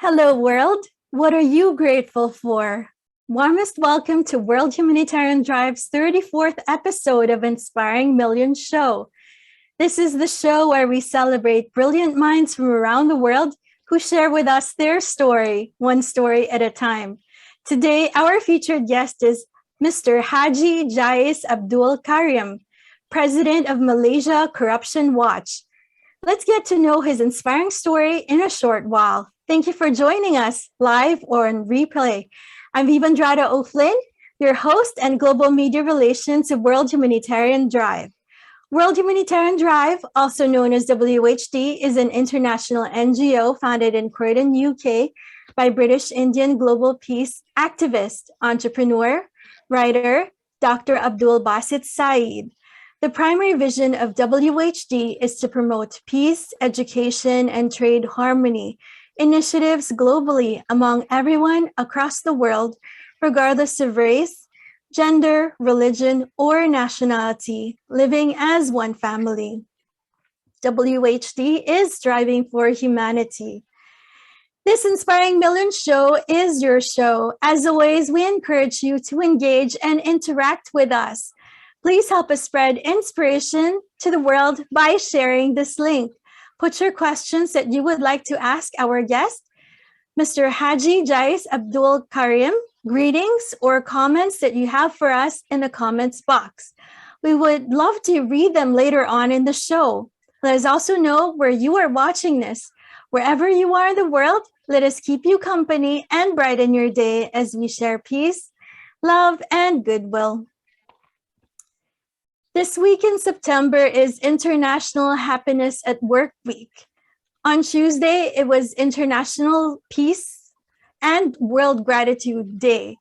Hello, world. What are you grateful for? Warmest welcome to World Humanitarian Drive's 34th episode of Inspiring Millions Show. This is the show where we celebrate brilliant minds from around the world who share with us their story, one story at a time. Today, our featured guest is Mr. Haji Jais Abdul Karim, President of Malaysia Corruption Watch. Let's get to know his inspiring story in a short while. Thank you for joining us live or on replay. I'm Viva O'Flynn, your host and Global Media Relations of World Humanitarian Drive. World Humanitarian Drive, also known as WHD, is an international NGO founded in Croydon, UK, by British Indian global peace activist, entrepreneur, writer, Dr. Abdul Basit Saeed. The primary vision of WHD is to promote peace, education, and trade harmony initiatives globally among everyone across the world, regardless of race, gender, religion, or nationality, living as one family. WHD is striving for humanity. This Inspiring Millions show is your show. As always, we encourage you to engage and interact with us. Please help us spread inspiration to the world by sharing this link. Put your questions that you would like to ask our guest, Mr. Haji Jais Abdul Karim, greetings or comments that you have for us in the comments box. We would love to read them later on in the show. Let us also know where you are watching this. Wherever you are in the world, let us keep you company and brighten your day as we share peace, love, and goodwill. This week in September is International Happiness at Work Week. On Tuesday, it was International Peace and World Gratitude Day.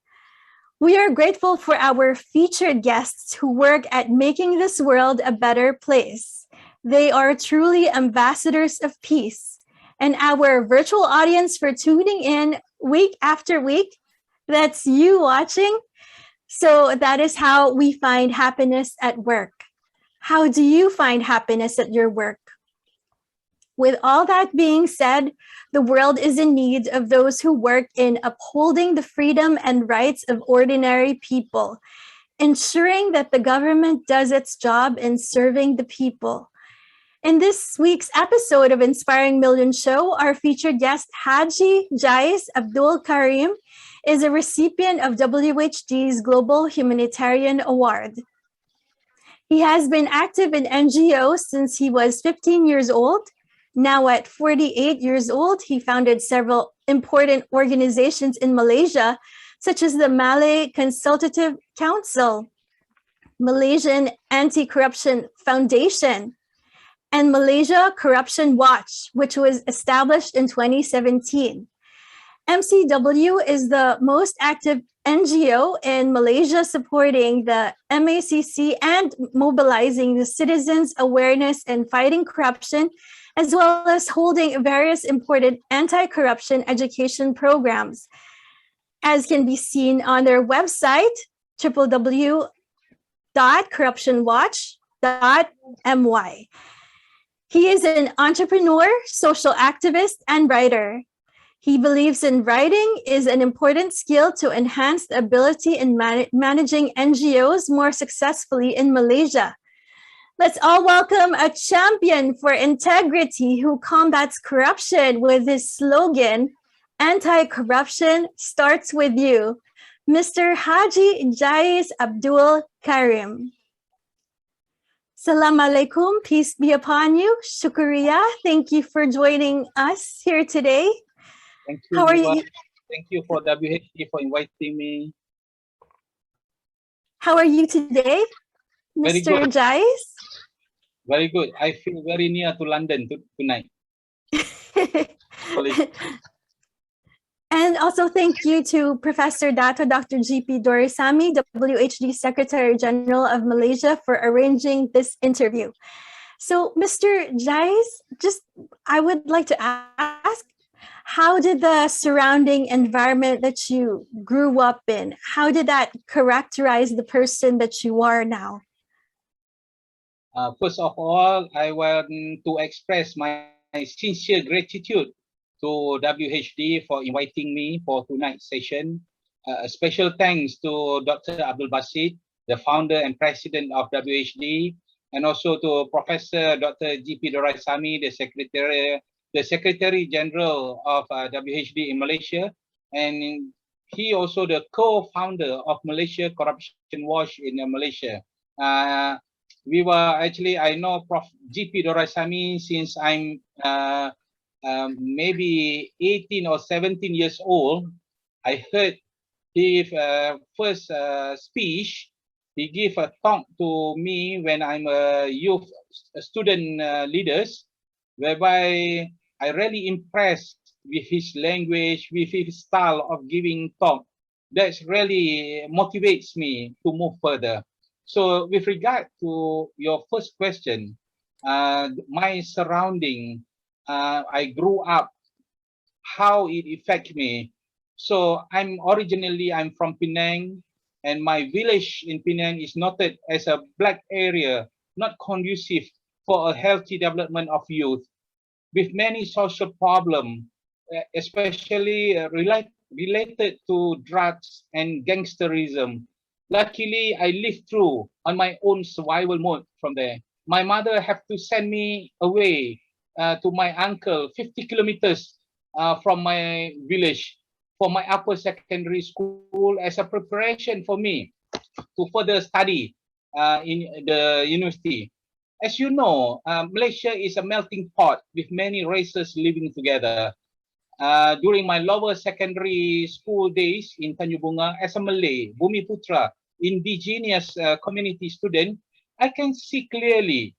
We are grateful for our featured guests who work at making this world a better place. They are truly ambassadors of peace. And our virtual audience for tuning in week after week, that's you watching. So that is how we find happiness at work. How do you find happiness at your work? With all that being said, the world is in need of those who work in upholding the freedom and rights of ordinary people, ensuring that the government does its job in serving the people. In this week's episode of Inspiring Millions Show, our featured guest, Haji Jais Abdul Karim, is a recipient of WHD's Global Humanitarian Award. He has been active in NGOs since he was 15 years old. Now at 48 years old, he founded several important organizations in Malaysia, such as the Malay Consultative Council, Malaysian Anti-Corruption Foundation, and Malaysia Corruption Watch, which was established in 2017. MCW is the most active NGO in Malaysia, supporting the MACC and mobilizing the citizens' awareness and fighting corruption, as well as holding various important anti-corruption education programs, as can be seen on their website, www.corruptionwatch.my. He is an entrepreneur, social activist, and writer. He believes in writing is an important skill to enhance the ability in managing NGOs more successfully in Malaysia. Let's all welcome a champion for integrity who combats corruption with his slogan, "Anti-corruption starts with you," Mr. Haji Jais Abdul Karim. Assalamu alaikum, peace be upon you. Shukriya, thank you for joining us here today. Thank you. How are you? Thank you for WHD for inviting me. How are you today, Very Mr. good. Jais? Very good. I feel very near to London tonight. And also thank you to Professor Dr. GP Dorisami, WHD Secretary General of Malaysia, for arranging this interview. So, Mr. Jais, I would like to ask, how did the surrounding environment that you grew up in, how did that characterize the person that you are now? First of all, I want to express my sincere gratitude to WHD for inviting me for tonight's session. A special thanks to Dr. Abdul Basit, the founder and president of WHD, and also to Professor Dr. G.P. Doraisamy, the Secretary General of WHD in Malaysia, and he also the co-founder of Malaysia Corruption Watch in Malaysia. I know Prof. G.P. Doraisamy since I'm maybe 18 or 17 years old. I heard his first speech. He gave a talk to me when I'm a youth student leaders, whereby I really impressed with his language, with his style of giving talk. That really motivates me to move further. So with regard to your first question, my surrounding, I grew up, how it affects me. So I'm from Penang, and my village in Penang is noted as a black area, not conducive for a healthy development of youth, with many social problems, especially related to drugs and gangsterism. Luckily, I lived through on my own survival mode from there. My mother had to send me away to my uncle 50 kilometers from my village for my upper secondary school as a preparation for me to further study in the university. As you know, Malaysia is a melting pot with many races living together. During my lower secondary school days in Tanjung Bunga, as a Malay, Bumi Putra, indigenous community student, I can see clearly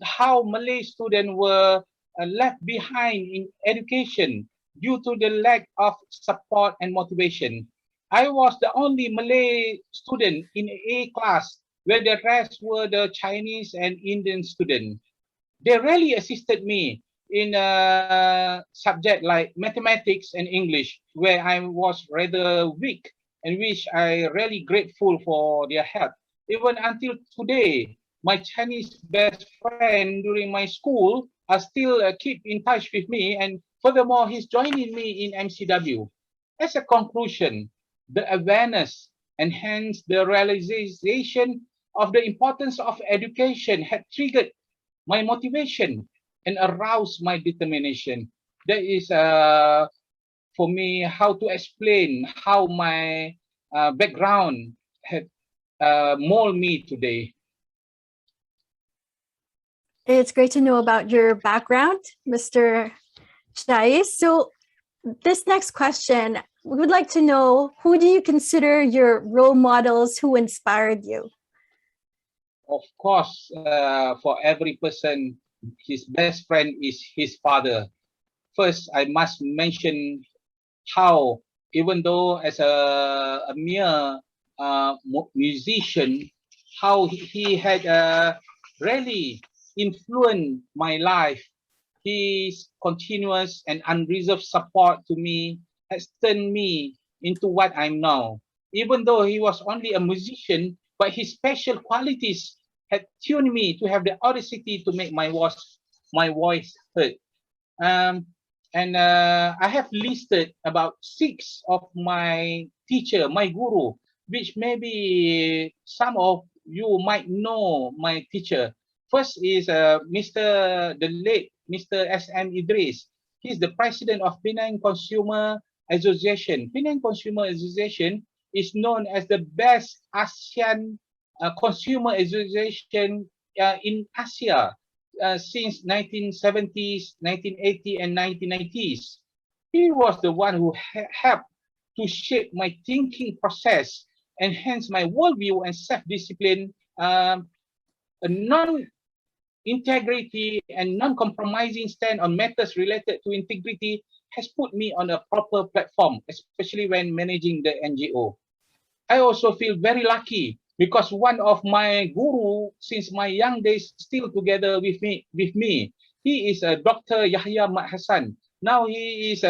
how Malay students were left behind in education due to the lack of support and motivation. I was the only Malay student in A class, where the rest were the Chinese and Indian students. They really assisted me in a subject like mathematics and English, where I was rather weak, and which I really grateful for their help. Even until today, my Chinese best friend during my school are still keep in touch with me, and furthermore, he's joining me in MCW. As a conclusion, the awareness and hence the realization of the importance of education had triggered my motivation and aroused my determination. That is for me how to explain how my background had molded me today. It's great to know about your background, Mr. Jais. So this next question, we would like to know, who do you consider your role models who inspired you? Of course, for every person, his best friend is his father. First, I must mention how, even though as a mere musician, how he had really influenced my life. His continuous and unreserved support to me has turned me into what I'm now. Even though he was only a musician, but his special qualities had tuned me to have the audacity to make my voice heard. And I have listed about 6 of my teacher, my guru, which maybe some of you might know my teacher. First is the late Mr. S.M. Idris. He's the president of Penang Consumer Association. Penang Consumer Association is known as the best ASEAN consumer association in Asia since 1970s, 1980, and 1990s. He was the one who helped to shape my thinking process, enhance my worldview and self-discipline, non-integrity and non-compromising stand on matters related to integrity has put me on a proper platform, especially when managing the NGO. I also feel very lucky because one of my guru since my young days still together with me. He is Dr. Yahya Mat Hassan. Now he is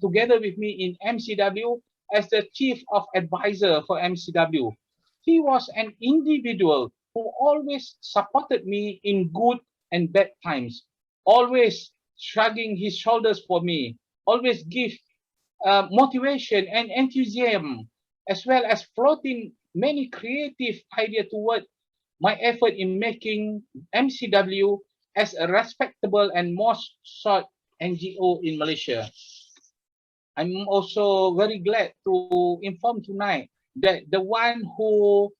together with me in MCW as the chief of advisor for MCW. He was an individual who always supported me in good and bad times, always shrugging his shoulders for me, always give motivation and enthusiasm, as well as floating many creative ideas toward my effort in making MCW as a respectable and most sought NGO in Malaysia. I'm also very glad to inform tonight that the one who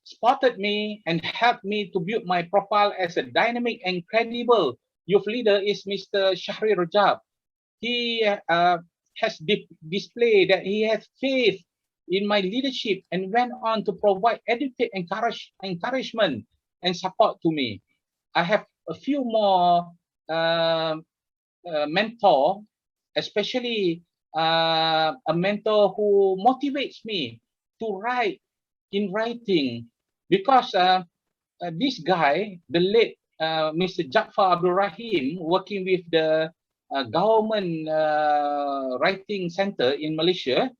spotted me and helped me to build my profile as a dynamic and credible youth leader is Mr. Shahri Rajab. He has displayed that he has faith in my leadership and went on to provide educate, encouragement and support to me. I have a few more mentor, especially a mentor who motivates me to write in writing, because this guy, the late Mr. Jafar Abdul Rahim, working with the government writing center in Malaysia,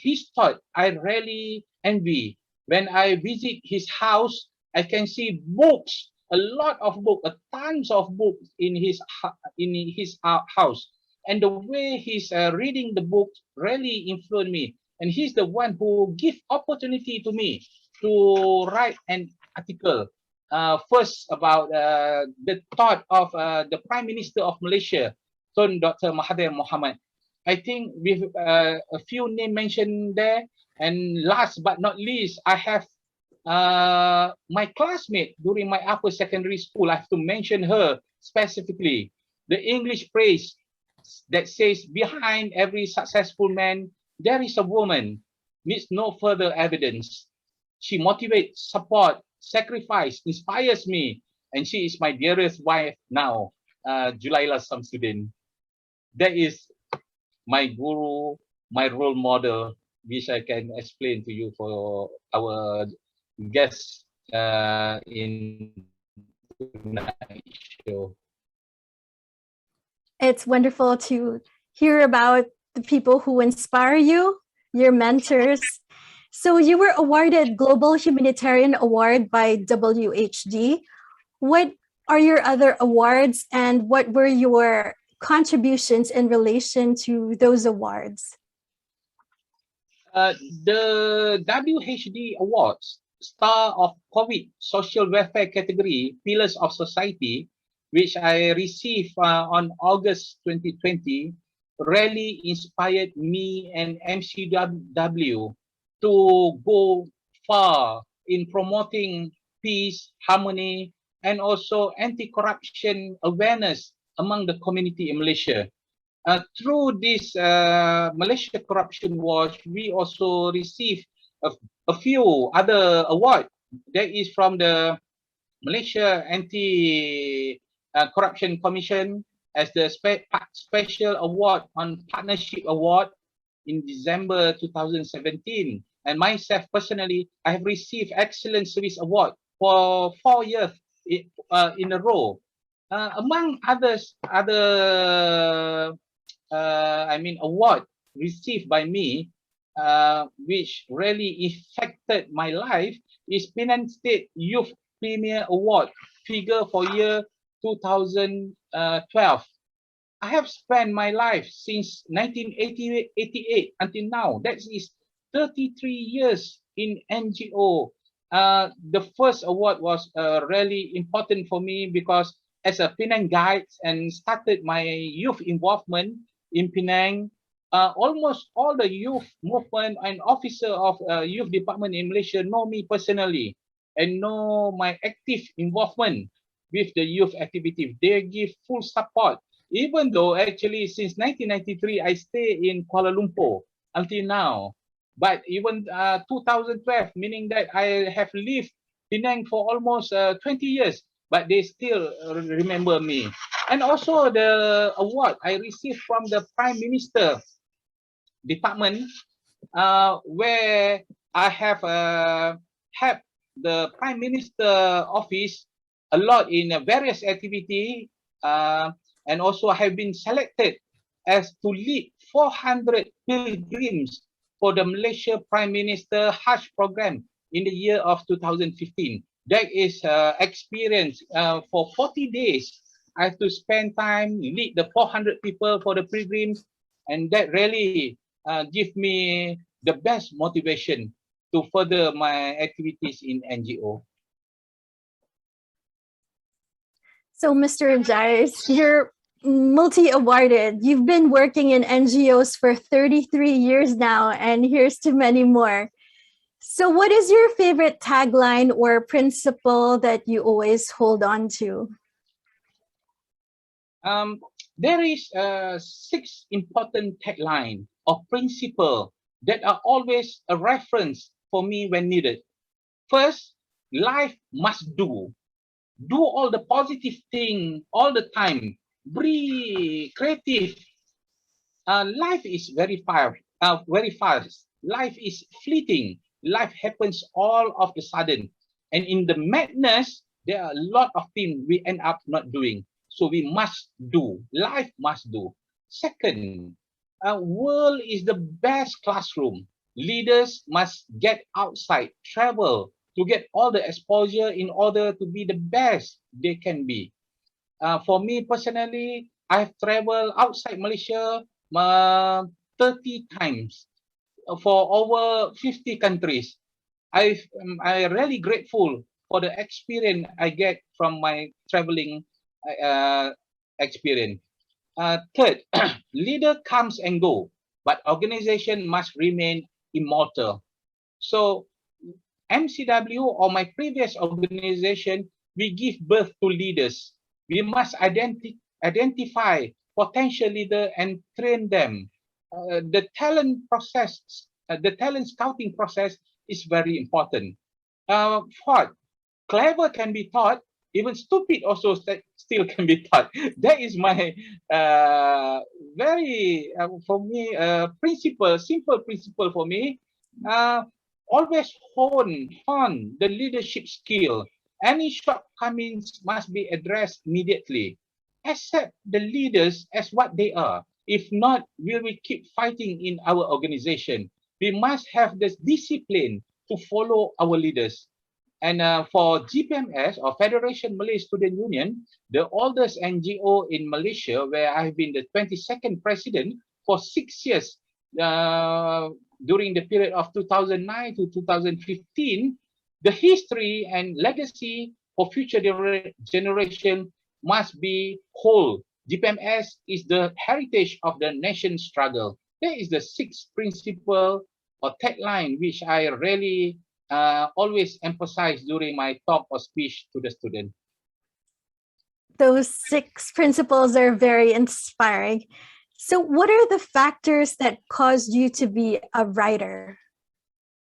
his thought I really envy. When I visit his house, I can see books, a lot of books, tons of books in his house. And the way he's reading the books really influenced me. And he's the one who give opportunity to me to write an article. First about the thought of the Prime Minister of Malaysia, Tuan Dr. Mahathir Mohamad. I think with a few names mentioned there. And last but not least, I have my classmate during my upper secondary school. I have to mention her specifically. The English phrase that says, behind every successful man, there is a woman, needs no further evidence. She motivates, support, sacrifice, inspires me, and she is my dearest wife now, Julaila Samsudin. That is my guru, my role model, which I can explain to you for our guests in tonight's show. It's wonderful to hear about the people who inspire you, your mentors. So you were awarded Global Humanitarian Award by WHD. What are your other awards and what were your contributions in relation to those awards? The WHD Awards, Star of COVID Social Welfare category, Pillars of Society, which I received on August 2020, really inspired me and MCW to go far in promoting peace, harmony, and also anti-corruption awareness among the community in Malaysia. Through this Malaysia Corruption Watch, we also received a few other awards. That is from the Malaysia Anti-Corruption Commission as the Special Award on Partnership Award in December 2017. And myself personally, I have received Excellent Service Award for 4 years in a row. Among other award received by me, which really affected my life, is Penang State Youth Premier Award, figure for year 2012. I have spent my life since 1988 until now. That is 33 years in NGO. The first award was really important for me because as a Penang guide and started my youth involvement in Penang, almost all the youth movement and officer of youth department in Malaysia know me personally and know my active involvement with the youth activity. They give full support, even though actually since 1993, I stay in Kuala Lumpur until now. But even 2012, meaning that I have lived Penang for almost 20 years, but they still remember me. And also the award I received from the Prime Minister Department, where I have helped the Prime Minister office a lot in various activity, and also I have been selected as to lead 400 pilgrims for the Malaysia Prime Minister Hajj program in the year of 2015. That is experience for 40 days I have to spend time, lead the 400 people for the pilgrims, and that really give me the best motivation to further my activities in NGO. So, Mr. Jais, you're multi-awarded. You've been working in NGOs for 33 years now, and here's to many more. So, what is your favorite tagline or principle that you always hold on to? There is 6 important tagline or principle that are always a reference for me when needed. First, life must do. Do all the positive thing all the time. Be creative. Life is very fast. Life is fleeting. Life happens all of a sudden. And in the madness, there are a lot of things we end up not doing. So we must do. Life must do. Second, world is the best classroom. Leaders must get outside, travel to get all the exposure in order to be the best they can be. For me personally, I've traveled outside Malaysia 30 times for over 50 countries. I'm really grateful for the experience I get from my traveling experience. Third, leader comes and go, but organization must remain immortal. So MCW or my previous organization, we give birth to leaders. We must identify potential leader and train them. The talent scouting process is very important. Fourth, clever can be taught, even stupid also still can be taught. That is my very, for me, simple principle for me. Always hone the leadership skill. Any shortcomings must be addressed immediately. Accept the leaders as what they are. If not, we will keep fighting in our organization. We must have this discipline to follow our leaders. And for GPMS or Federation Malay Student Union, the oldest NGO in Malaysia, where I've been the 22nd president for 6 years, during the period of 2009 to 2015, the history and legacy for future generation must be whole. GPMS is the heritage of the nation's struggle. That is the 6th principle or tagline which I really always emphasize during my talk or speech to the student. Those 6 principles are very inspiring. So what are the factors that caused you to be a writer?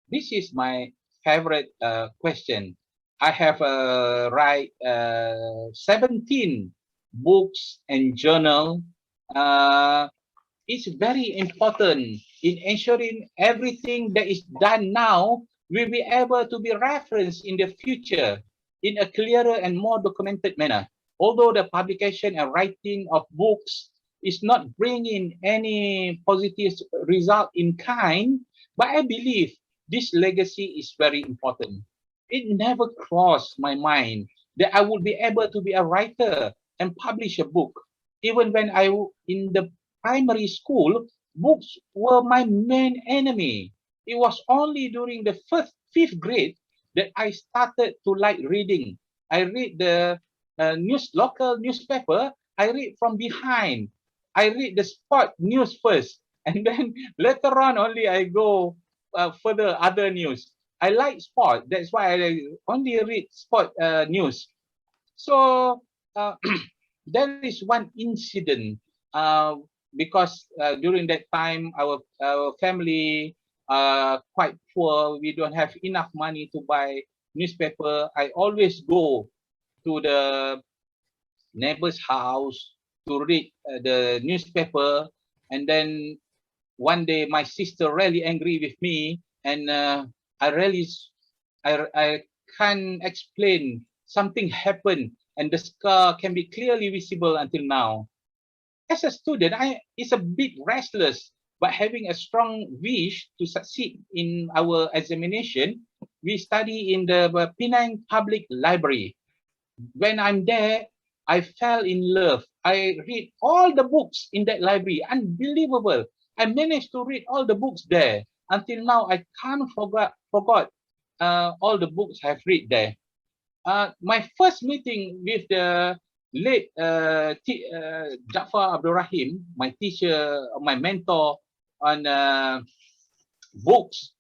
This is my favorite question. I have write 17 books and journal. It's very important in ensuring everything that is done now will be able to be referenced in the future in a clearer and more documented manner. Although the publication and writing of books is not bringing any positive result in kind, but I believe this legacy is very important. It never crossed my mind that I would be able to be a writer and publish a book. Even when I in the primary school, books were my main enemy. It was only during the 5th grade that I started to like reading. I read the local newspaper. I read from behind. I read the sport news first, and then later on only I go further other news. I like sport. That's why I only read sport news. So there is one incident because during that time our family quite poor. We don't have enough money to buy newspaper. I always go to the neighbor's house to read the newspaper, and then one day my sister really angry with me, and I can't explain. Something happened, and the scar can be clearly visible until now. As a student, I is a bit restless, but having a strong wish to succeed in our examination, we study in the Penang Public Library. When I'm there, I fell in love. I read all the books in that library. Unbelievable. I managed to read all the books there. Until now, I can't forgot all the books I've read there. My first meeting with the late Jafar Abdul Rahim, my teacher, my mentor on books,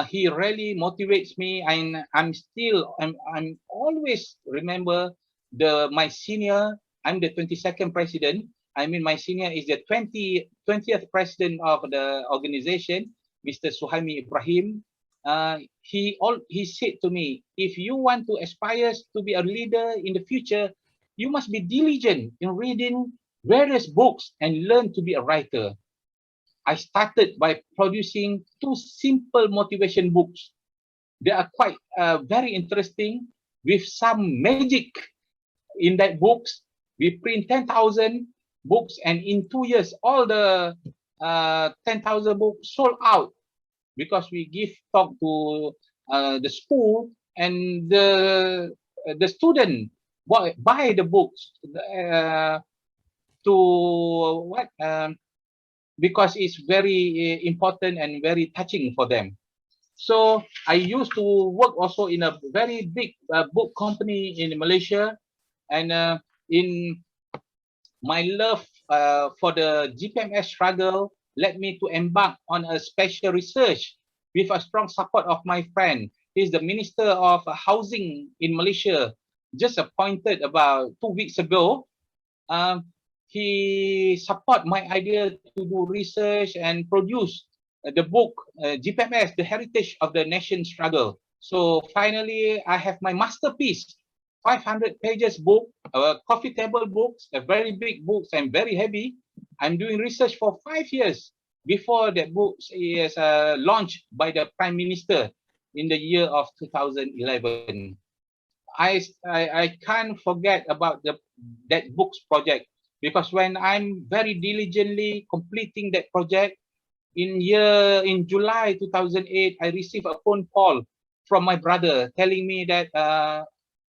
he really motivates me, and I'm always remember my senior. I'm the 22nd president. I mean, my senior is the 20th president of the organization, Mr. Suhaimi Ibrahim. He said to me, if you want to aspire to be a leader in the future, you must be diligent in reading various books and learn to be a writer. I started by producing 2 simple motivation books. They are quite very interesting, with some magic in that books. We print 10,000 books, and in 2 years, all the 10,000 books sold out, because we give talk to the school, and the student buy the books to what because it's very important and very touching for them. So I used to work also in a very big book company in Malaysia, and in my love for the GPMS struggle led me to embark on a special research with a strong support of my friend. He's the Minister of Housing in Malaysia, just appointed about 2 weeks ago. He support my idea to do research and produce the book GPMS, The Heritage of the Nation Struggle. So finally, I have my masterpiece, 500 pages book, coffee table books, a very big books and very heavy. I'm doing research for 5 years before that book is launched by the Prime Minister in the year of 2011. I can't forget about that books project, because when I'm very diligently completing that project, in July 2008, I received a phone call from my brother telling me that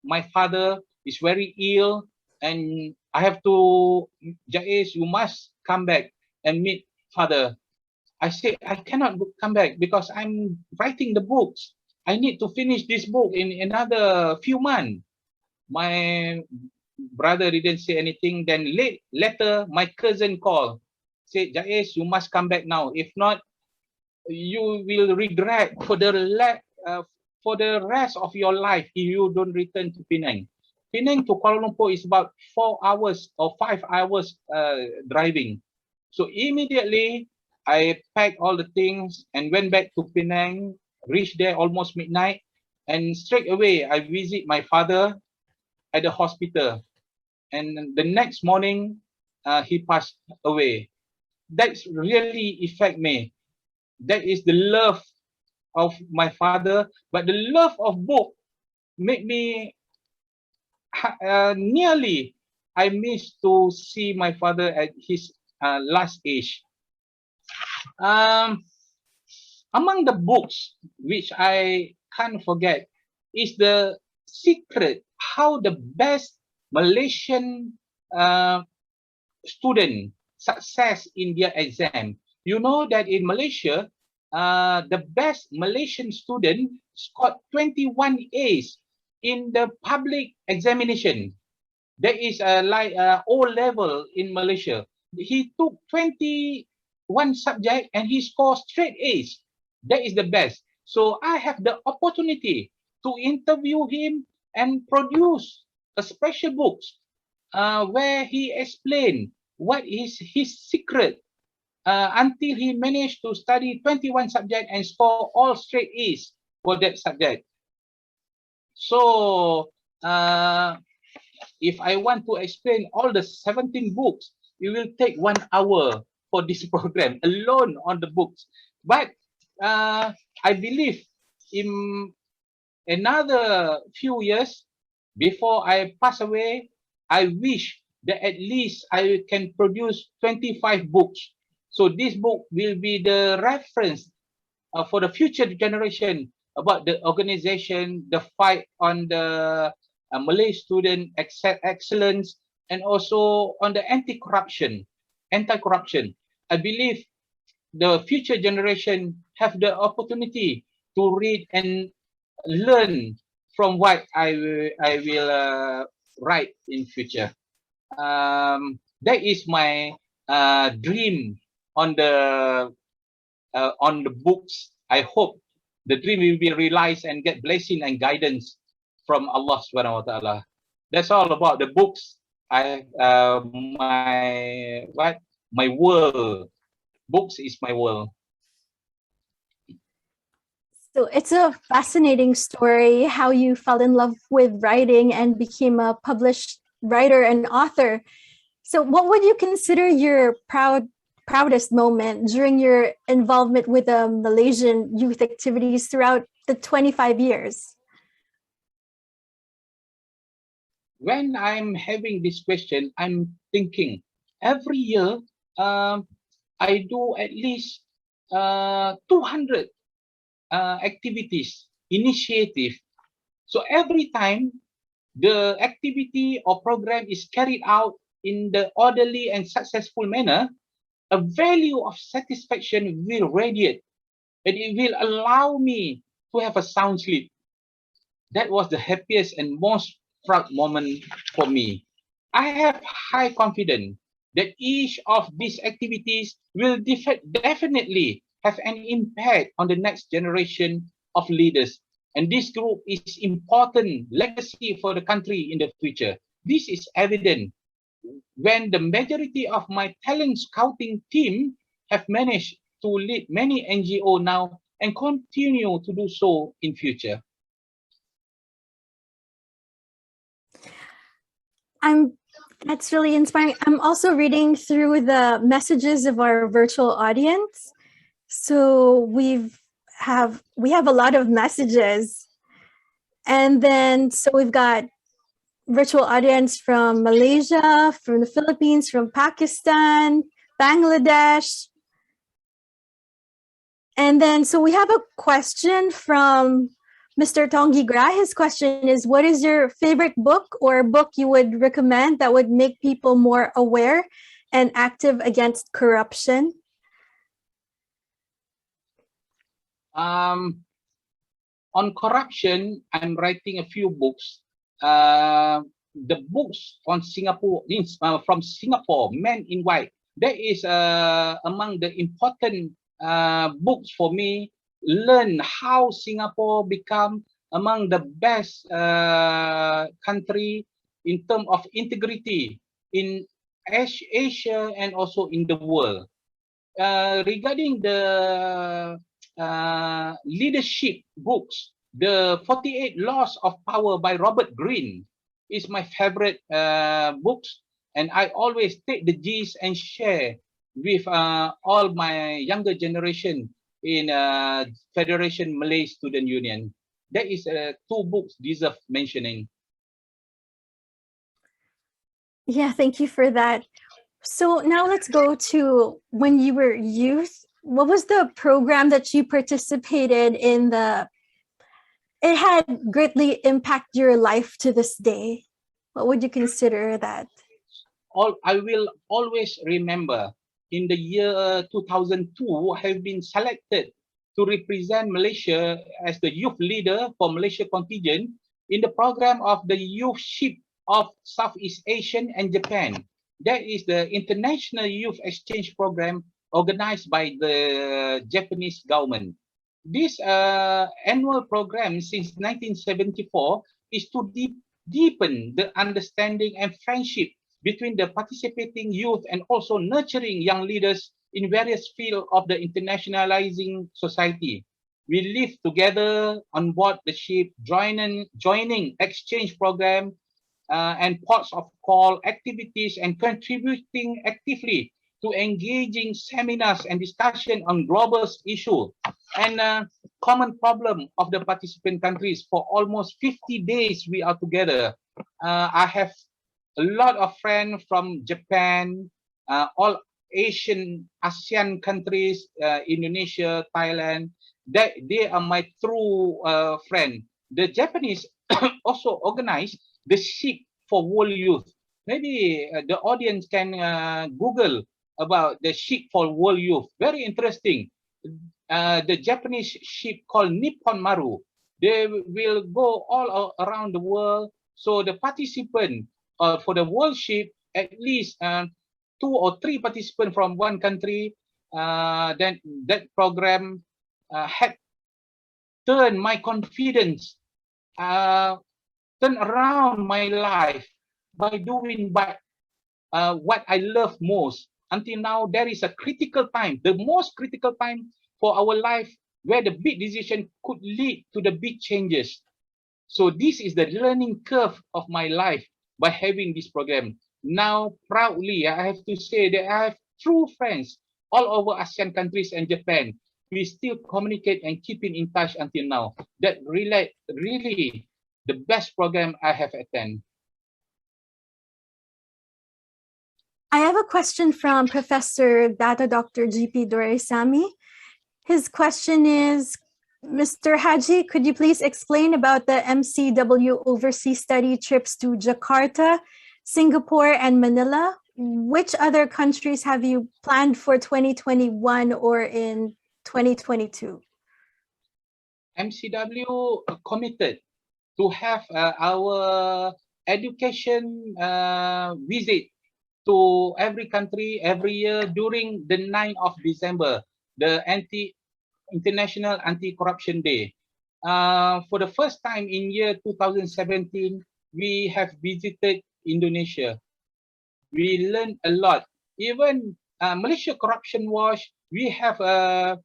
my father is very ill, and I have to, Jais, you must come back and meet father. I said, I cannot come back because I'm writing the books. I need to finish this book in another few months. My brother didn't say anything. Then later, my cousin called, said, Jais, you must come back now. If not, you will regret for the rest of your life if you don't return to Penang. Penang to Kuala Lumpur is about 4 hours or 5 hours driving. So immediately, I packed all the things and went back to Penang, reached there almost midnight, and straight away, I visit my father at the hospital. And the next morning, he passed away. That's really affect me. That is the love of my father, but the love of book made me nearly, I miss to see my father at his last age. Among the books which I can't forget is The Secret, how the best Malaysian student success in their exam. You know that in Malaysia, the best Malaysian student scored 21 A's in the public examination. There is like O level in Malaysia. He took 21 subject and he scored straight A's. That is the best. So I have the opportunity to interview him and produce a special books where he explained what is his secret until he managed to study 21 subjects and score all straight A's for that subject. So if I want to explain all the 17 books, it will take 1 hour for this program alone on the books. But I believe in another few years before I pass away, I wish that at least I can produce 25 books. So this book will be the reference for the future generation about the organization, the fight on the Malay student excellence, and also on the anti-corruption. I believe the future generation have the opportunity to read and learn from what I will write in future. That is my dream on the books. I hope the dream will be realized and get blessing and guidance from Allah Subhanahu wa Taala. That's all about the books. My world. Books is my world. So it's a fascinating story how you fell in love with writing and became a published writer and author. So what would you consider your proudest moment during your involvement with the Malaysian youth activities throughout the 25 years? When I'm having this question, I'm thinking every year I do at least 200 activities, initiative. So every time the activity or program is carried out in the orderly and successful manner, a value of satisfaction will radiate, and it will allow me to have a sound sleep. That was the happiest and most proud moment for me. I have high confidence that each of these activities will definitely have an impact on the next generation of leaders. And this group is important legacy for the country in the future. This is evident when the majority of my talent scouting team have managed to lead many NGO now and continue to do so in future. That's really inspiring. I'm also reading through the messages of our virtual audience. So we have a lot of messages. And then so we've got virtual audience from Malaysia, from the Philippines, from Pakistan, Bangladesh. And then so we have a question from Mr. Tonggi Gra. His question is, what is your favorite book or book you would recommend that would make people more aware and active against corruption? On corruption, I'm writing a few books. The books on Singapore, from Singapore, Men in White, that is among the important books for me. Learn how Singapore become among the best country in terms of integrity in Asia and also in the world. Regarding the leadership books, the 48 Laws of Power by Robert Greene is my favorite books, and I always take the gist and share with all my younger generation in Federation Malay Student Union. That is two books deserve mentioning. Yeah, thank you for that. So now let's go to when you were youth. What was the program that you participated in? It had greatly impacted your life to this day. What would you consider that? I will always remember in the year 2002, have been selected to represent Malaysia as the youth leader for Malaysia contingent in the program of the Youth Ship of Southeast Asian and Japan. That is the International Youth Exchange Program organized by the Japanese government. This annual program since 1974 is to deepen the understanding and friendship between the participating youth and also nurturing young leaders in various fields of the internationalizing society. We live together on board the ship, joining exchange program and ports of call activities and contributing actively to engaging seminars and discussion on global issues and common problem of the participant countries. For almost 50 days we are together. I have a lot of friends from Japan, all ASEAN countries, Indonesia, Thailand. They are my true friend. The Japanese also organized the Ship for World Youth. Maybe the audience can Google about the ship for world youth. Very interesting. The Japanese ship called Nippon Maru. They will go all around the world. So the participant for the world ship, at least 2 or 3 participants from one country. Then that program had turned my confidence, turn around my life by doing what I love most. Until now, there is a critical time, the most critical time for our life, where the big decision could lead to the big changes. So this is the learning curve of my life by having this program. Now, proudly, I have to say that I have true friends all over ASEAN countries and Japan. We still communicate and keeping in touch until now. That really the best program I have attended. I have a question from Professor Dr. GP Doraisamy. His question is, Mr. Haji, could you please explain about the MCW overseas study trips to Jakarta, Singapore, and Manila? Which other countries have you planned for 2021 or in 2022? MCW committed to have our education visit to every country every year during the 9th of December, the International Anti-Corruption Day. For the first time in year 2017, we have visited Indonesia. We learned a lot. Even Malaysia Corruption Watch, we have a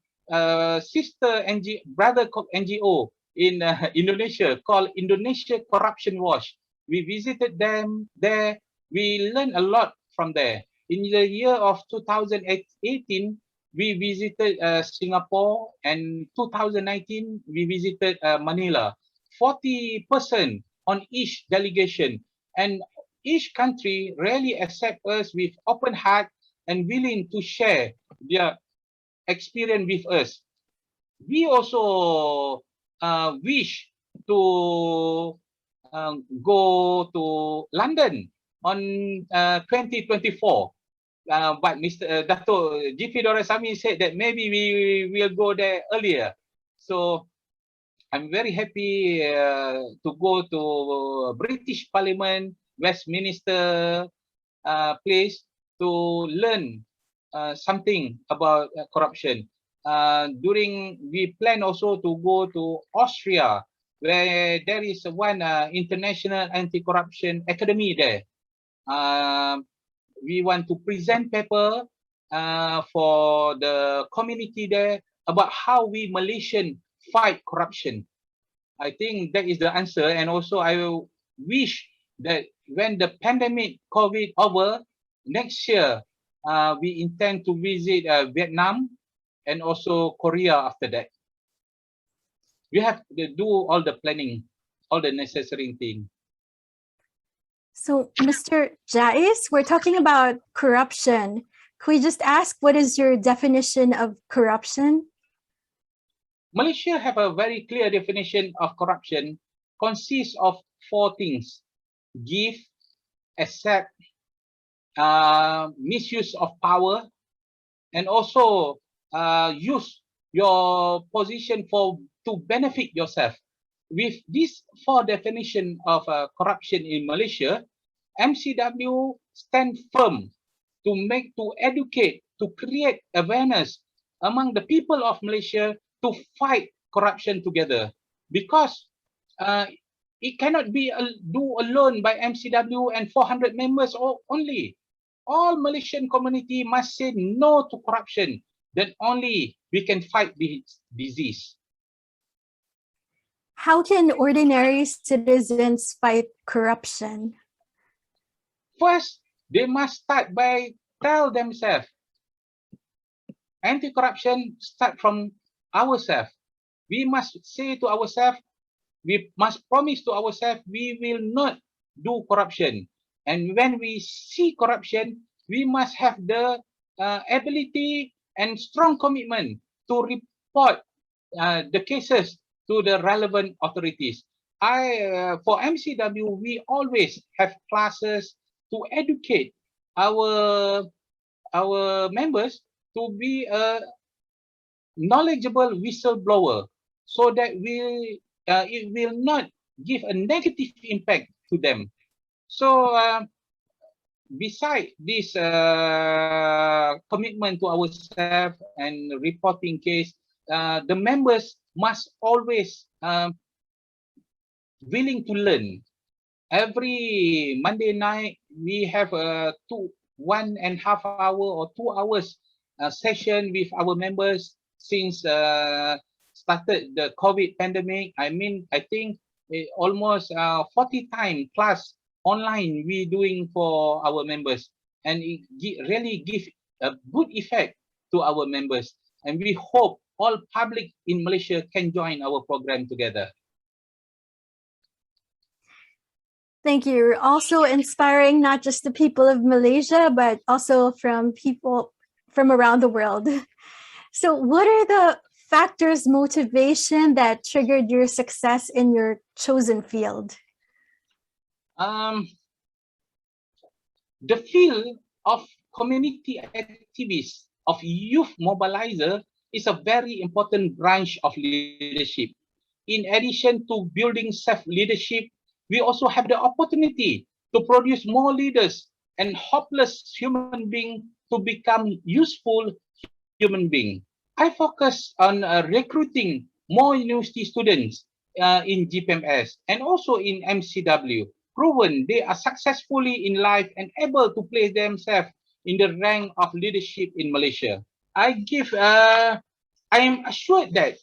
brother NGO in Indonesia called Indonesia Corruption Watch. We visited them there. We learned a lot from there. In the year of 2018, we visited Singapore, and 2019 we visited Manila. 40% on each delegation, and each country really accept us with open heart and willing to share their experience with us. We also wish to go to London on 2024. But Mr. Dato GP Doraisamy said that maybe we will go there earlier. So I'm very happy to go to British Parliament, Westminster place to learn something about corruption. We plan also to go to Austria, where there is one international anti-corruption academy there. We want to present paper for the community there about how we Malaysian fight corruption. I think that is the answer. And also I wish that when the pandemic COVID over, next year, we intend to visit Vietnam and also Korea after that. We have to do all the planning, all the necessary things. So, Mr. Jais, we're talking about corruption. Could we just ask, what is your definition of corruption? Malaysia have a very clear definition of corruption, consists of 4 things: give, accept, misuse of power, and also use your position to benefit yourself. With these 4 definitions of corruption in Malaysia, MCW stand firm to educate, to create awareness among the people of Malaysia to fight corruption together, because it cannot be do alone by MCW and 400 members only. All Malaysian community must say no to corruption. Then only we can fight this disease. How can ordinary citizens fight corruption? First, they must start by tell themselves. Anti-corruption start from ourselves. We must say to ourselves, we must promise to ourselves, we will not do corruption. And when we see corruption, we must have the ability and strong commitment to report the cases to the relevant authorities. For MCW, we always have classes to educate our members to be a knowledgeable whistleblower, so that it will not give a negative impact to them. So beside this commitment to ourselves and reporting case, the members must always willing to learn. Every Monday night, we have a 1.5 hour or 2 hours session with our members since started the COVID pandemic. I think almost 40 times plus online we doing for our members, and it really give a good effect to our members. And we hope all public in Malaysia can join our program together. Thank you. You're also inspiring not just the people of Malaysia, but also from people from around the world. So what are the factors, motivation that triggered your success in your chosen field? The field of community activists, of youth mobilizer, is a very important branch of leadership. In addition to building self-leadership, we also have the opportunity to produce more leaders and hopeless human beings to become useful human beings. I focus on recruiting more university students in GPMS and also in MCW, proven they are successfully in life and able to place themselves in the rank of leadership in Malaysia. I am assured that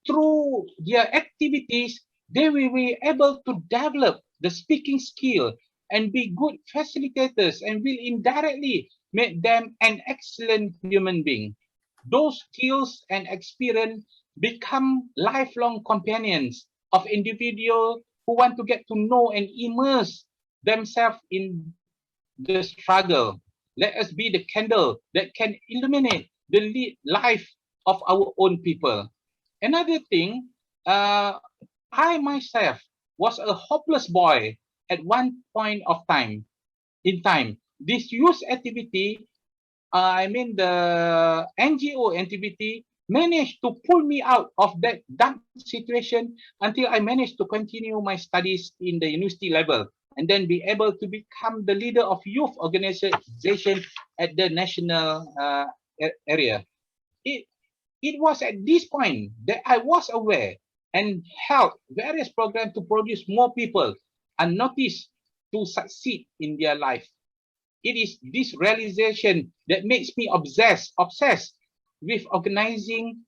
through their activities, they will be able to develop the speaking skill and be good facilitators, and will indirectly make them an excellent human being. Those skills and experience become lifelong companions of individuals who want to get to know and immerse themselves in the struggle. Let us be the candle that can illuminate the life of our own people. Another thing, I myself was a hopeless boy at one point of time. This youth activity, the NGO activity, managed to pull me out of that dark situation until I managed to continue my studies in the university level, and then be able to become the leader of youth organization at the national area. It was at this point that I was aware and helped various programs to produce more people unnoticed to succeed in their life. It is this realization that makes me obsessed with organizing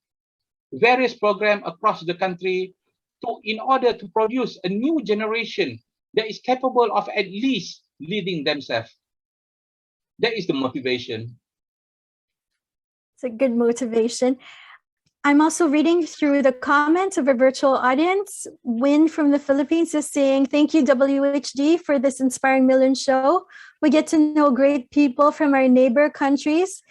various programs across the country in order to produce a new generation that is capable of at least leading themselves. That is the motivation. It's a good motivation. I'm also reading through the comments of a virtual audience. Win from the Philippines is saying, thank you, WHD, for this Inspiring Million show. We get to know great people from our neighbor countries.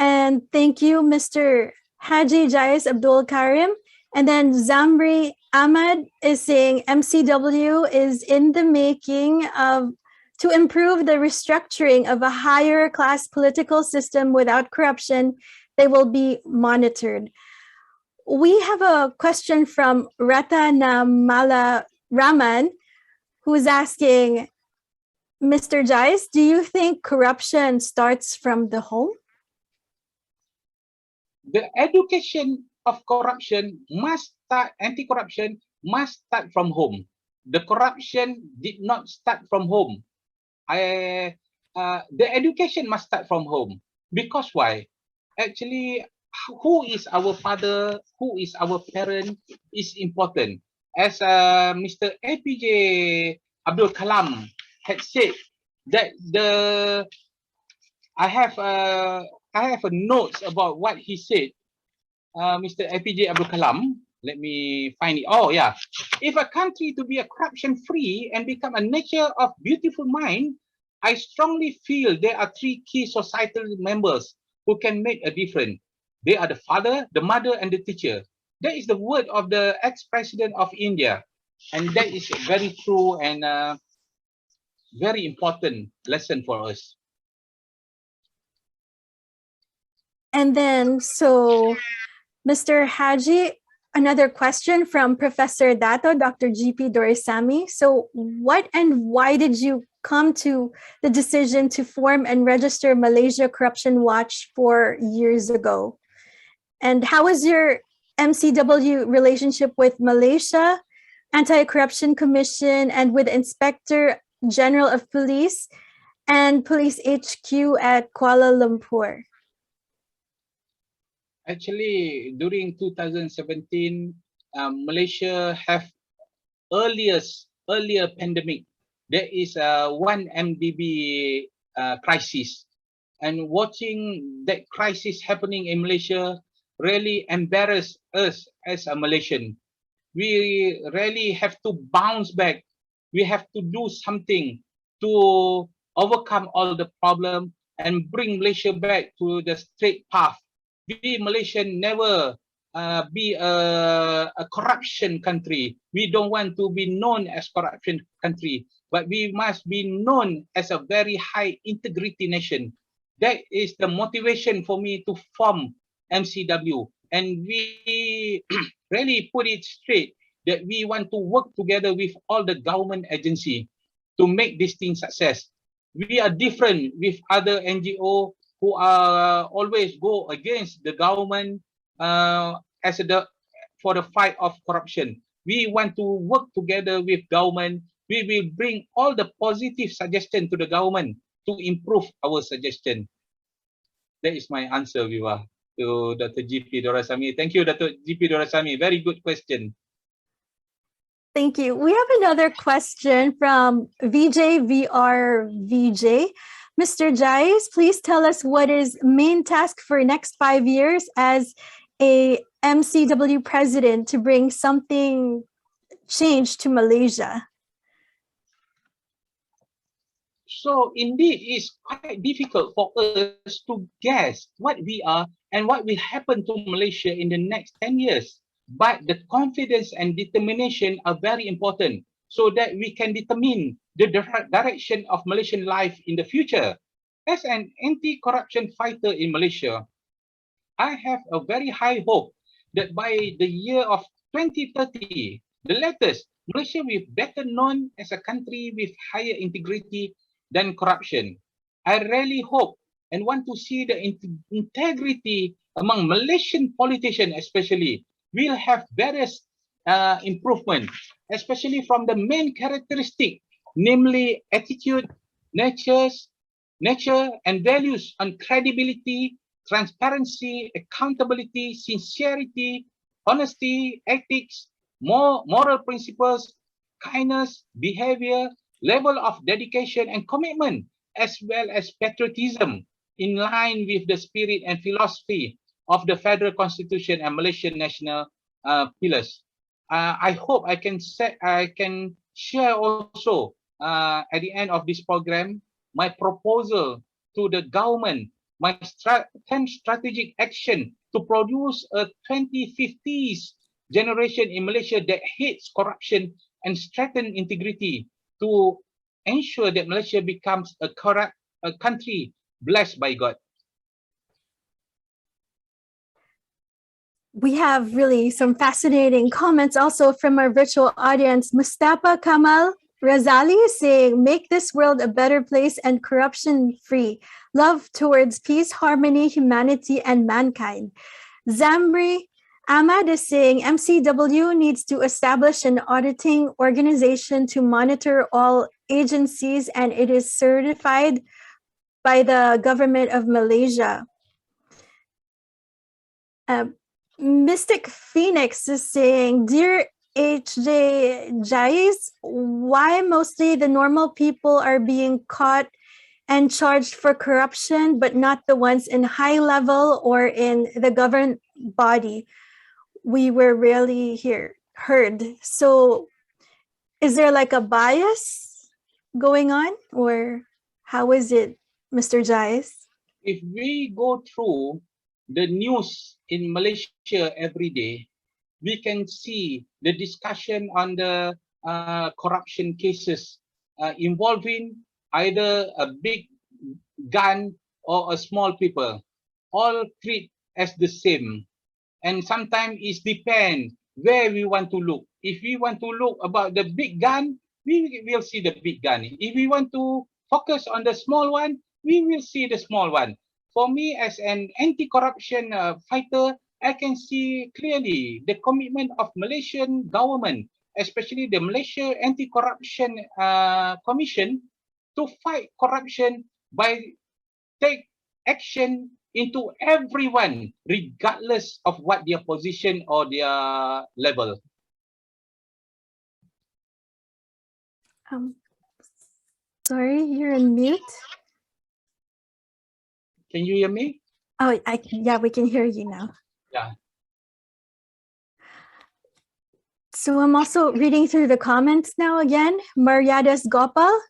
And thank you, Mr. Haji Jais Abdul Karim. And then Zamri Ahmad is saying, MCW is in the making to improve the restructuring of a higher class political system without corruption. They will be monitored. We have a question from Ratana Mala Raman, who is asking, Mr. Jais, do you think corruption starts from the home? The education of corruption must start, anti-corruption must start from home. The corruption did not start from home. The education must start from home. Because why? Actually, who is our father, who is our parent is important. As Mr. APJ Abdul Kalam had said, that I have a notes about what he said. Mr. APJ Abdul Kalam, let me find it. Oh yeah, if a country to be a corruption-free and become a nature of beautiful mind, I strongly feel there are three key societal members who can make a difference. They are the father, the mother, and the teacher. That is the word of the ex-president of India, and that is very true. And very important lesson for us. And then, so Mr. Haji, another question from Professor Dato, Dr. GP Dorisami. So what and why did you come to the decision to form and register Malaysia Corruption Watch 4 years ago? And how is your MCW relationship with Malaysia, Anti-Corruption Commission, and with Inspector General of Police and Police HQ at Kuala Lumpur? Actually, during 2017, Malaysia have earlier pandemic. There is one MDB crisis, and watching that crisis happening in Malaysia really embarrassed us as a Malaysian. We really have to bounce back. We have to do something to overcome all the problem and bring Malaysia back to the straight path. We Malaysian never be a corruption country. We don't want to be known as corruption country, but we must be known as a very high integrity nation. That is the motivation for me to form MCW, and we really put it straight that we want to work together with all the government agency to make this thing success. We are different with other NGO who are always go against the government for the fight of corruption. We want to work together with government. We will bring all the positive suggestion to the government to improve our suggestion. That is my answer, Viva, to Dr. GP Dorasami. Thank you, Dr. GP Dorasami. Very good question. Thank you. We have another question from VJ. Mr. Jais, please tell us what is main task for next 5 years as a MCW president to bring something change to Malaysia. So indeed, it's quite difficult for us to guess what we are and what will happen to Malaysia in the next 10 years. But the confidence and determination are very important so that we can determine the direction of Malaysian life in the future. As an anti-corruption fighter in Malaysia, I have a very high hope that by the year of 2030, the latest, Malaysia will be better known as a country with higher integrity than corruption. I really hope and want to see the integrity among Malaysian politicians especially will have various improvements, especially from the main characteristic, namely attitude, nature, and values on credibility, transparency, accountability, sincerity, honesty, ethics, moral principles, kindness, behavior, level of dedication and commitment, as well as patriotism, in line with the spirit and philosophy of the Federal Constitution and Malaysian national pillars. I hope I can share also at the end of this program my proposal to the government, my 10 strategic action to produce a 2050s generation in Malaysia that hates corruption and strengthen integrity to ensure that Malaysia becomes a country blessed by God. We have really some fascinating comments also from our virtual audience. Mustafa Kamal Razali is saying, make this world a better place and corruption-free. Love towards peace, harmony, humanity, and mankind. Zamri Ahmad is saying, MCW needs to establish an auditing organization to monitor all agencies, and it is certified by the government of Malaysia. Mystic Phoenix is saying, dear Haji Jais, why mostly the normal people are being caught and charged for corruption, but not the ones in high level or in the government body? We were rarely heard. So is there like a bias going on, or how is it, Mr. Jais? If we go through the news in Malaysia every day, we can see the discussion on the corruption cases involving either a big gun or a small people. All treat as the same. And sometimes it depends where we want to look. If we want to look about the big gun, we will see the big gun. If we want to focus on the small one, we will see the small one. For me, as an anti-corruption fighter, I can see clearly the commitment of Malaysian government, especially the Malaysia Anti-Corruption Commission, to fight corruption by take action into everyone, regardless of what their position or their level. Sorry, you're on mute. Can you hear me? Oh, yeah, we can hear you now. Yeah. So I'm also reading through the comments now again. Maryadas Gopal,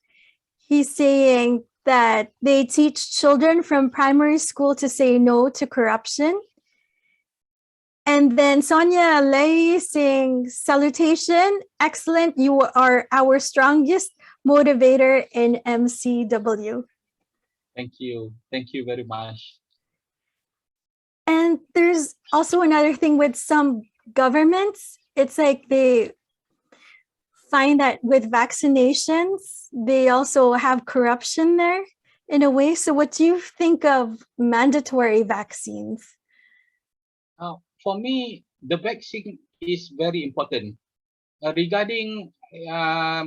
he's saying that they teach children from primary school to say no to corruption. And then Sonia Lei saying, salutation, excellent, you are our strongest motivator in MCW. Thank you very much. And there's also another thing with some governments, it's like they find that with vaccinations, they also have corruption there in a way. So what do you think of mandatory vaccines? For me, the vaccine is very important. Regarding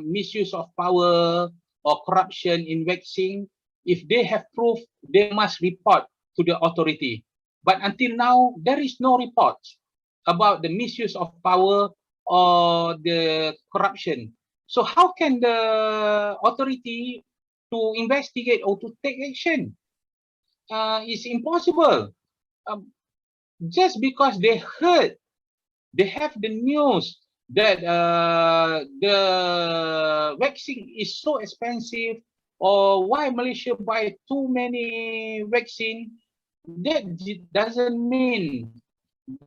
misuse of power or corruption in vaccine, if they have proof, they must report to the authority. But until now, there is no report about the misuse of power or the corruption. So how can the authority to investigate or to take action? It's impossible. Just because they heard, they have the news that the vaccine is so expensive, or why Malaysia buy too many vaccine, that doesn't mean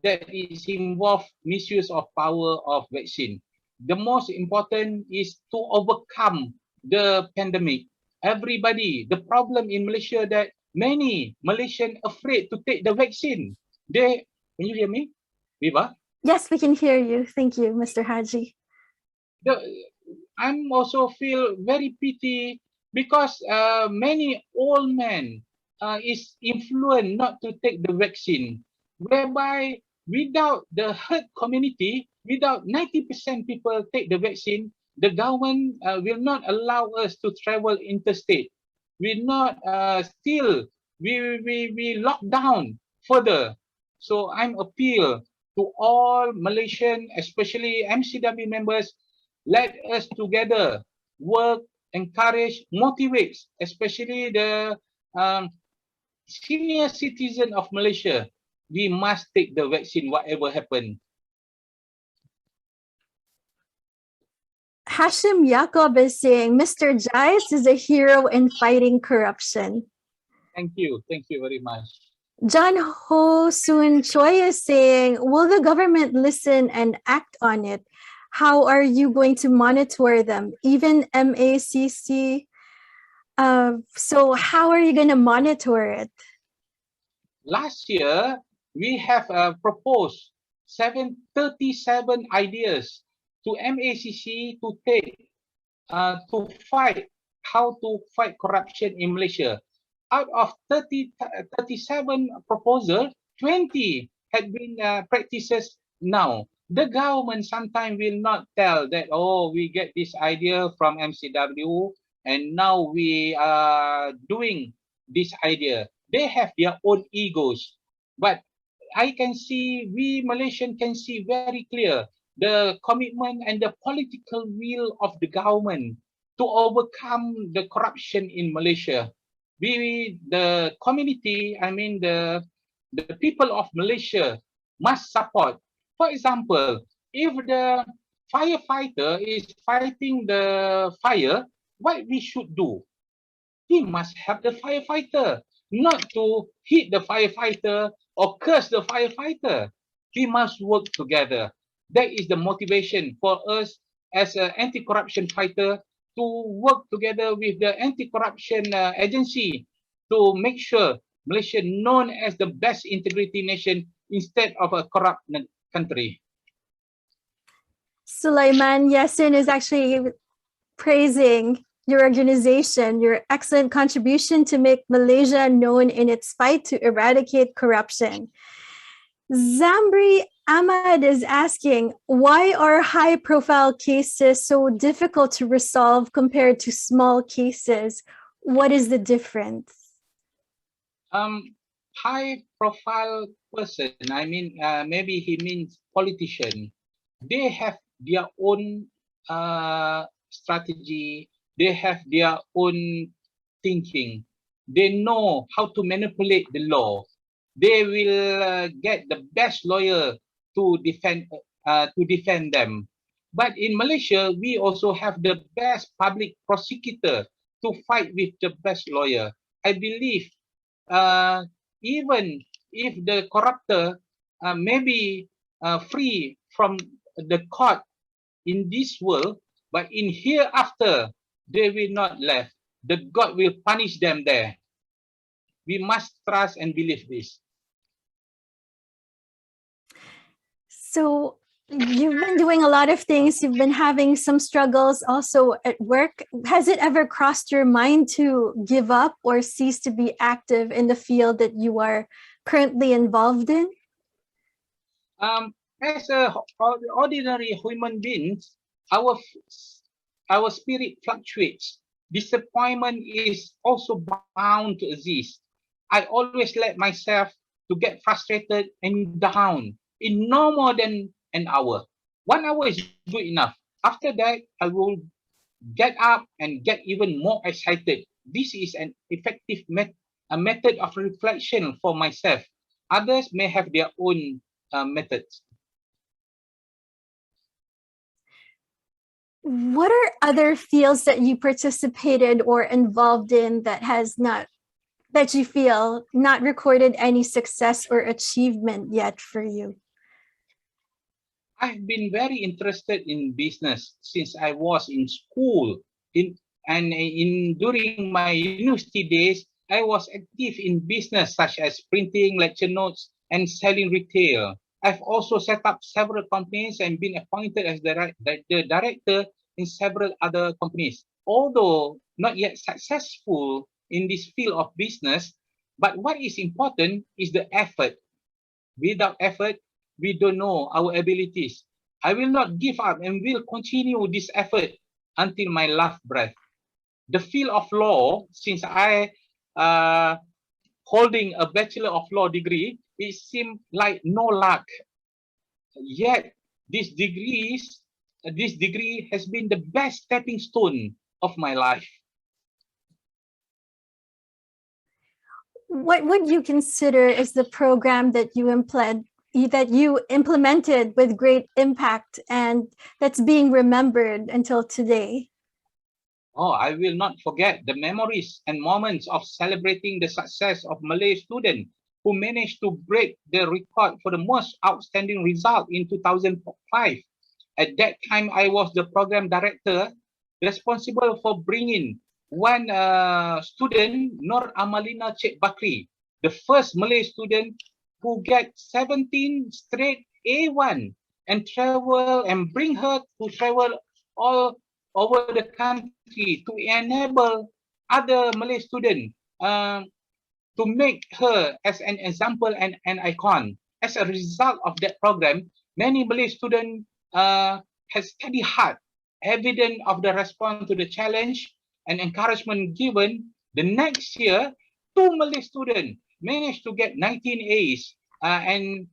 that is involved misuse of power of vaccine. The most important is to overcome the pandemic. Everybody, the problem in Malaysia that many Malaysians afraid to take the vaccine. Can you hear me, Viva? Yes, we can hear you. Thank you, Mr. Haji. I'm also feel very pity because many old men is influenced not to take the vaccine, whereby without the herd community, without 90% people take the vaccine, the government will not allow us to travel interstate. We lock down further. So I'm appeal to all Malaysian, especially MCW members, let us together work, encourage, motivate, especially the senior citizen of Malaysia. We must take the vaccine, whatever happens. Hashim Yacob is saying, Mr. Jais is a hero in fighting corruption. Thank you very much. John Ho Soon Choi is saying, will the government listen and act on it? How are you going to monitor them? Even MACC. So how are you going to monitor it? Last year, we have proposed 37 ideas to MACC to take to fight how to fight corruption in Malaysia. Out of 37 proposals, 20 had been practices now. The government sometimes will not tell that, oh, we get this idea from MCW and now we are doing this idea. They have their own egos. But I can see, we Malaysians can see very clear the commitment and the political will of the government to overcome the corruption in Malaysia. The community, I mean the people of Malaysia must support. For example, if the firefighter is fighting the fire, what we should do? We must help the firefighter, not to hit the firefighter or curse the firefighter. We must work together. That is the motivation for us as an anti-corruption fighter to work together with the anti-corruption agency to make sure Malaysia known as the best integrity nation instead of a corrupt country. Sulaiman Yassin is actually praising your organization, your excellent contribution to make Malaysia known in its fight to eradicate corruption. Zambri Ahmad is asking, why are high-profile cases so difficult to resolve compared to small cases? What is the difference? High-profile person, I mean, maybe he means politician. They have their own strategy. They have their own thinking. They know how to manipulate the law. They will get the best lawyer to defend them. But in Malaysia, we also have the best public prosecutor to fight with the best lawyer. I believe even if the corruptor may be free from the court in this world, but in hereafter, they will not left. The God will punish them there. We must trust and believe this. So you've been doing a lot of things. You've been having some struggles also at work. Has it ever crossed your mind to give up or cease to be active in the field that you are currently involved in? As a ordinary human beings, our spirit fluctuates. Disappointment is also bound to exist. I always let myself to get frustrated and down in no more than an hour. 1 hour is good enough. After that, I will get up and get even more excited. This is an effective method of reflection for myself. Others may have their own methods. What are other fields that you participated or involved in that you feel not recorded any success or achievement yet for you? I've been very interested in business since I was in school. During my university days, I was active in business such as printing lecture notes and selling retail. I've also set up several companies and been appointed as the director in several other companies. Although not yet successful in this field of business, but what is important is the effort. Without effort, we don't know our abilities. I will not give up and will continue this effort until my last breath. The field of law, since I holding a Bachelor of Law degree, it seemed like no luck. Yet, this degree has been the best stepping stone of my life. What would you consider is the program that you implemented with great impact and that's being remembered until today? Oh, I will not forget the memories and moments of celebrating the success of Malay students who managed to break the record for the most outstanding result in 2005. At that time, I was the program director responsible for bringing one student, Nur Amalina Cik Bakri, the first Malay student who get 17 straight A1 and bring her to travel all over the country to enable other Malay students to make her as an example and an icon. As a result of that program, many Malay students have studied hard, evident of the response to the challenge and encouragement given. The next year, 2 Malay students managed to get 19 A's and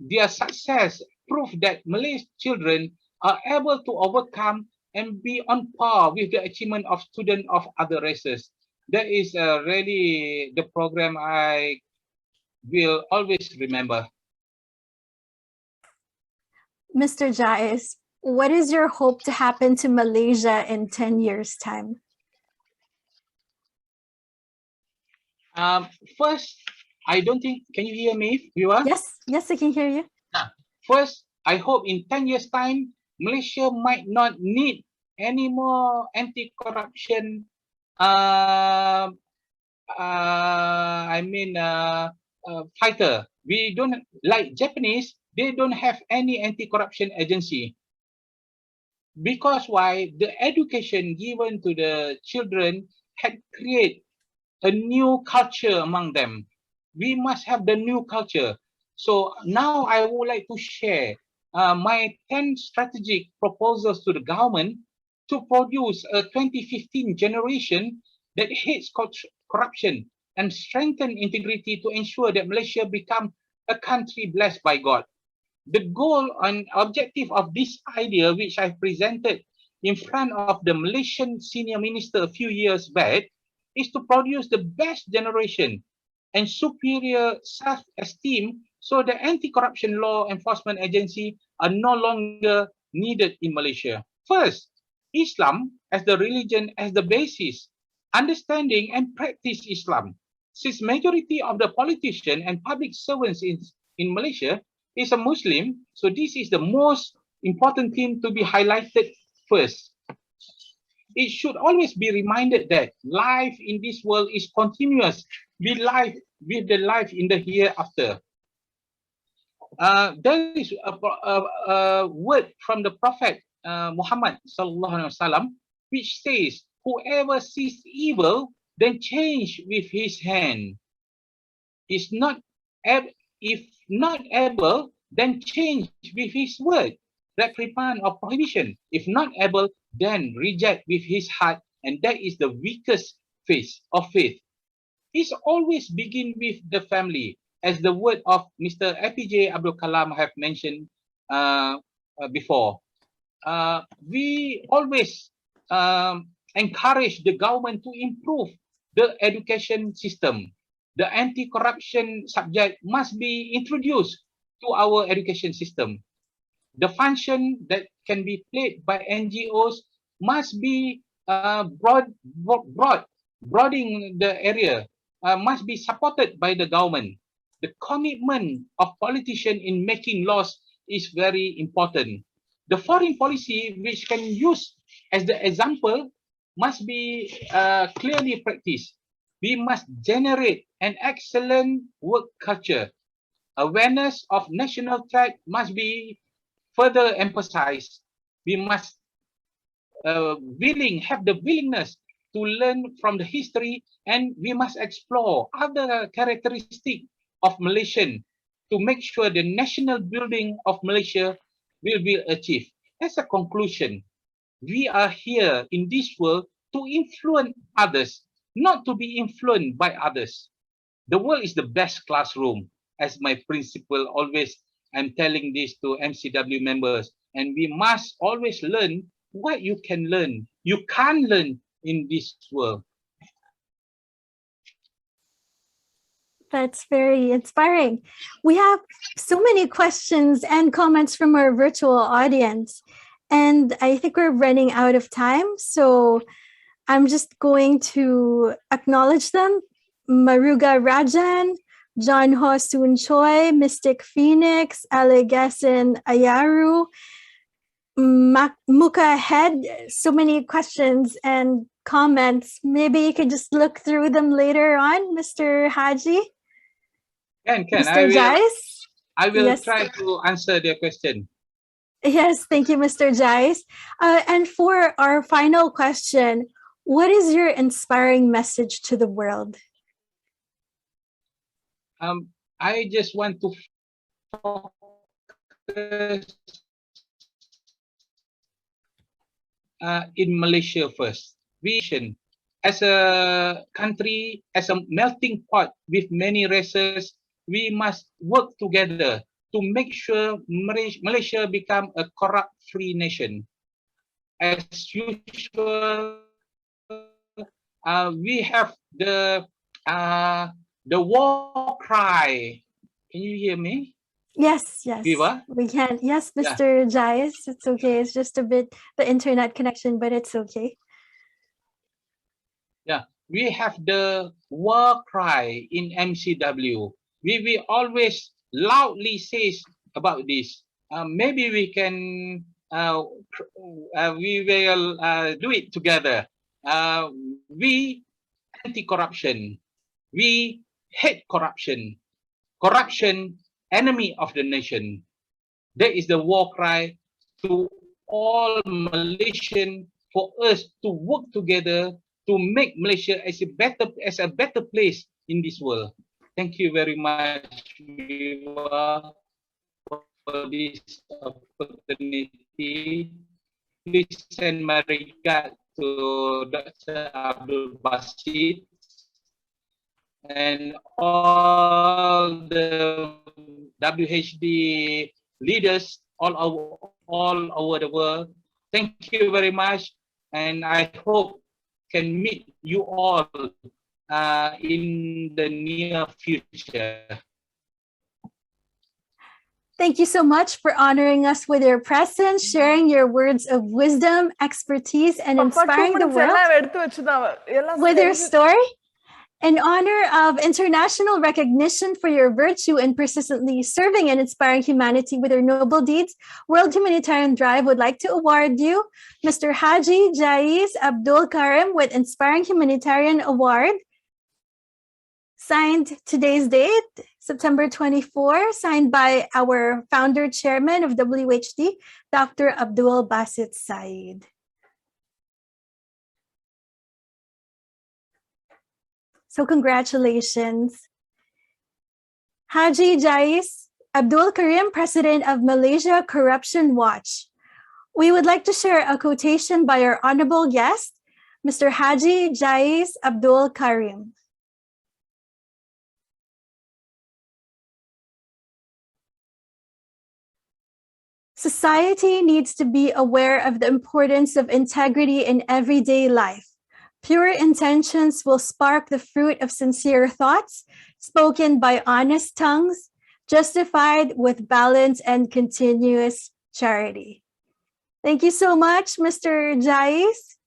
their success proved that Malay children are able to overcome and be on par with the achievement of students of other races. That is really the program I will always remember. Mr. Jais, what is your hope to happen to Malaysia in 10 years' time? First, I don't think, can you hear me, Viva? Yes, I can hear you. First, I hope in 10 years' time, Malaysia might not need any more anti-corruption fighter. We don't like Japanese. They don't have any anti-corruption agency. Because why? The education given to the children had created a new culture among them. We must have the new culture. So now I would like to share my 10 strategic proposals to the government to produce a 2015 generation that hates corruption and strengthen integrity to ensure that Malaysia become a country blessed by God. The goal and objective of this idea, which I presented in front of the Malaysian senior minister a few years back, is to produce the best generation and superior self-esteem so the anti-corruption law enforcement agency are no longer needed in Malaysia. First, Islam as the religion as the basis, understanding and practice Islam. Since majority of the politicians and public servants in Malaysia is a Muslim, so this is the most important thing to be highlighted first. It should always be reminded that life in this world is continuous with the life in the hereafter. There is a word from the Prophet Muhammad sallallahu alaihi wasallam, which says, "Whoever sees evil, then change with his hand. If not able, then change with his word, reprimand or prohibition. If not able, then reject with his heart, and that is the weakest phase of faith." It's always begin with the family, as the word of Mr. Haji Jais Abdul Karim have mentioned before. We always encourage the government to improve the education system. The anti-corruption subject must be introduced to our education system. The function that can be played by NGOs must be broadening the area, must be supported by the government. The commitment of politicians in making laws is very important. The foreign policy, which can use as the example, must be clearly practiced. We must generate an excellent work culture. Awareness of national threat must be further emphasized. We must have the willingness to learn from the history, and we must explore other characteristics of Malaysian to make sure the national building of Malaysia will be achieved. As a conclusion, we are here in this world to influence others, not to be influenced by others. The world is the best classroom, as my principal always, I'm telling this to MCW members, and we must always learn what you can learn. You can't learn in this world. That's very inspiring. We have so many questions and comments from our virtual audience, and I think we're running out of time. So I'm just going to acknowledge them. Maruga Rajan, John Ho Soon Choi, Mystic Phoenix, Allegasin Ayaru, Muka Head. So many questions and comments. Maybe you could just look through them later on, Mr. Haji. Can. Mr. Jais? I will try to answer their question. Yes, thank you, Mr. Jais. And for our final question, what is your inspiring message to the world? I just want to focus in Malaysia first. We, as a country, as a melting pot with many races, we must work together to make sure Malaysia become a corrupt-free nation. As usual, we have the war cry. Can you hear me? Yes, Viva? we can. Yes, Mr. Jais, it's okay. It's just a bit the internet connection, but it's okay. Yeah, we have the war cry in MCW. We always loudly say about this. Maybe we can we will do it together. We anti-corruption. We hate corruption. Corruption, enemy of the nation. That is the war cry to all Malaysian for us to work together to make Malaysia as a better place in this world. Thank you very much, Viva, for this opportunity. Please send my regard to Dr. Abdul Basit and all the WHD leaders all over the world. Thank you very much, and I hope can meet you all in the near future. Thank you so much for honoring us with your presence, sharing your words of wisdom, expertise, and inspiring the world with your story. In honor of international recognition for your virtue and persistently serving and inspiring humanity with your noble deeds, World Humanitarian Drive would like to award you Mr. Haji Jais Abdul Karim with Inspiring Humanitarian Award. Signed today's date, September 24, signed by our founder chairman of WHD, Dr. Abdul Basit Said. So congratulations. Haji Jais Abdul Karim, President of Malaysia Corruption Watch. We would like to share a quotation by our honorable guest, Mr. Haji Jais Abdul Karim. Society needs to be aware of the importance of integrity in everyday life. Pure intentions will spark the fruit of sincere thoughts, spoken by honest tongues, justified with balance and continuous charity. Thank you so much, Mr. Jais.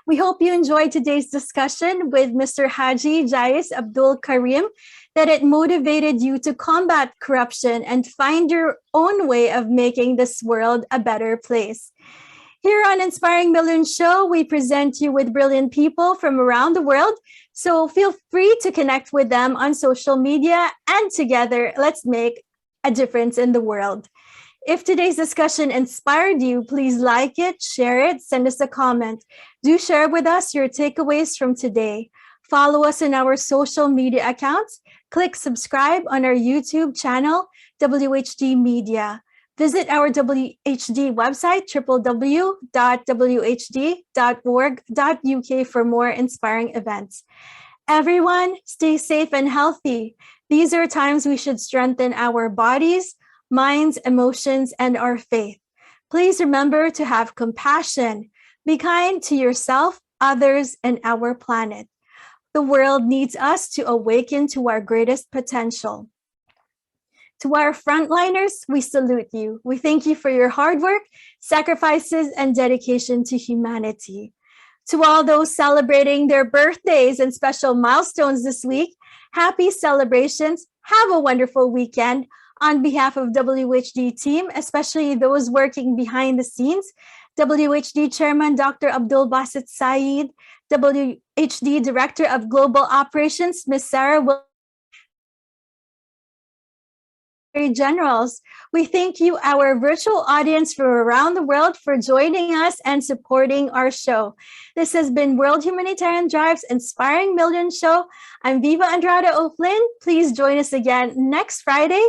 We hope you enjoyed today's discussion with Mr. Haji Jais Abdul Karim, that it motivated you to combat corruption and find your own way of making this world a better place. Here on Inspiring Millions Show, we present you with brilliant people from around the world, so feel free to connect with them on social media, and together, let's make a difference in the world. If today's discussion inspired you, please like it, share it, send us a comment. Do share with us your takeaways from today. Follow us on our social media accounts. Click subscribe on our YouTube channel, WHD Media. Visit our WHD website, www.whd.org.uk for more inspiring events. Everyone, stay safe and healthy. These are times we should strengthen our bodies, minds, emotions, and our faith. Please remember to have compassion. Be kind to yourself, others, and our planet. The world needs us to awaken to our greatest potential. To our frontliners, we salute you. We thank you for your hard work, sacrifices, and dedication to humanity. To all those celebrating their birthdays and special milestones this week, happy celebrations. Have a wonderful weekend. On behalf of WHD team, especially those working behind the scenes, WHD Chairman Dr. Abdul Basit Said, WHD Director of Global Operations, Ms. Sarah Generals. We thank you, our virtual audience from around the world, for joining us and supporting our show. This has been World Humanitarian Drive's Inspiring Millions Show. I'm Viva Andrade O'Flynn. Please join us again next Friday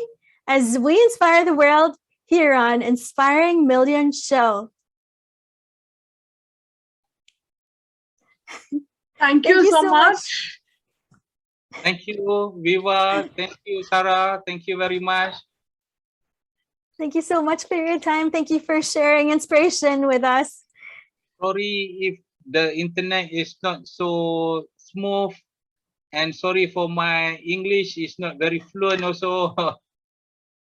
as we inspire the world here on Inspiring Millions Show. Thank you so much. Thank you, Viva. Thank you, Sarah. Thank you very much. Thank you so much for your time. Thank you for sharing inspiration with us. Sorry if the internet is not so smooth, and sorry for my English is not very fluent also.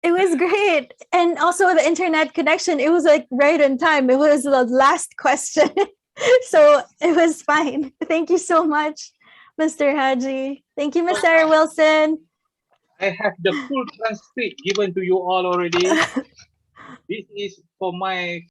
It was great. And also the internet connection, it was like right on time. It was the last question. So it was fine. Thank you so much, Mr. Haji. Thank you, Ms. Sarah Wilson. I have the full transcript given to you all already. This is for my